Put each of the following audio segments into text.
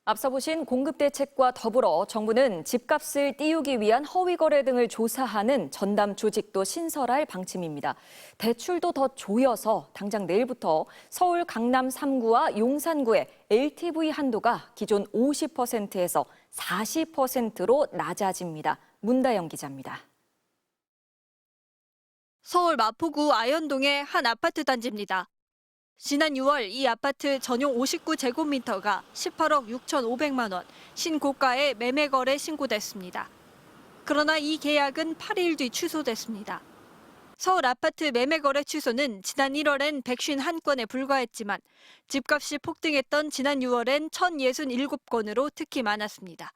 앞서 보신 공급대책과 더불어 정부는 집값을 띄우기 위한 허위거래 등을 조사하는 전담 조직도 신설할 방침입니다. 대출도 더 조여서 당장 내일부터 서울 강남 3구와 용산구의 LTV 한도가 기존 50%에서 40%로 낮아집니다. 문다영 기자입니다. 서울 마포구 아현동의 한 아파트 단지입니다. 지난 6월 이 아파트 전용 59제곱미터가 18억 6,500만 원, 신고가의 매매 거래 신고됐습니다. 그러나 이 계약은 8일 뒤 취소됐습니다. 서울 아파트 매매 거래 취소는 지난 1월엔 151건에 불과했지만 집값이 폭등했던 지난 6월엔 1,067건으로 특히 많았습니다.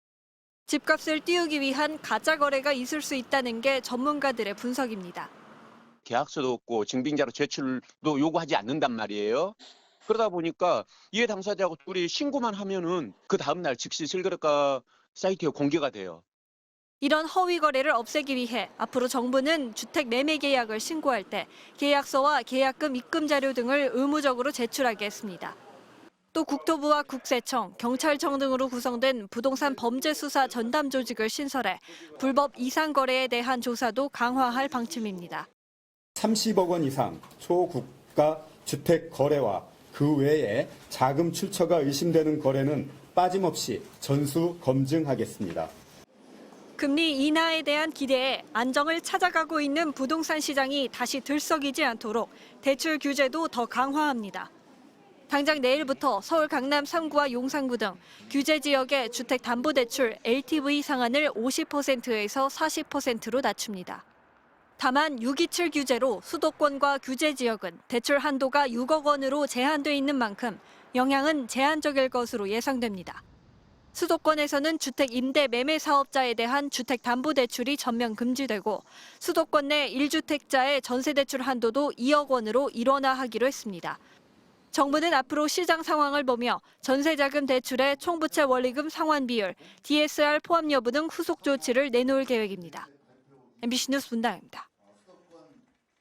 집값을 띄우기 위한 가짜 거래가 있을 수 있다는 게 전문가들의 분석입니다. 계약서도 없고 증빙자로 제출도 요구하지 않는단 말이에요. 그러다 보니까 이해 당사자하고 둘이 신고만 하면은 그 다음날 즉시 실거래가 사이트에 공개가 돼요. 이런 허위 거래를 없애기 위해 앞으로 정부는 주택 매매 계약을 신고할 때 계약서와 계약금 입금 자료 등을 의무적으로 제출하게 했습니다. 또 국토부와 국세청, 경찰청 등으로 구성된 부동산 범죄 수사 전담 조직을 신설해 불법 이상 거래에 대한 조사도 강화할 방침입니다. 30억 원 이상 초고가 주택 거래와 그 외에 자금 출처가 의심되는 거래는 빠짐없이 전수 검증하겠습니다. 금리 인하에 대한 기대에 안정을 찾아가고 있는 부동산 시장이 다시 들썩이지 않도록 대출 규제도 더 강화합니다. 당장 내일부터 서울 강남 3구와 용산구 등 규제 지역의 주택담보대출 LTV 상한을 50%에서 40%로 낮춥니다. 다만 627 규제로 수도권과 규제 지역은 대출 한도가 6억 원으로 제한돼 있는 만큼 영향은 제한적일 것으로 예상됩니다. 수도권에서는 주택 임대 매매 사업자에 대한 주택담보대출이 전면 금지되고 수도권 내 1주택자의 전세대출 한도도 2억 원으로 일원화하기로 했습니다. 정부는 앞으로 시장 상황을 보며 전세자금 대출의 총부채 원리금 상환 비율, DSR 포함 여부 등 후속 조치를 내놓을 계획입니다. MBC 뉴스 문다영입니다.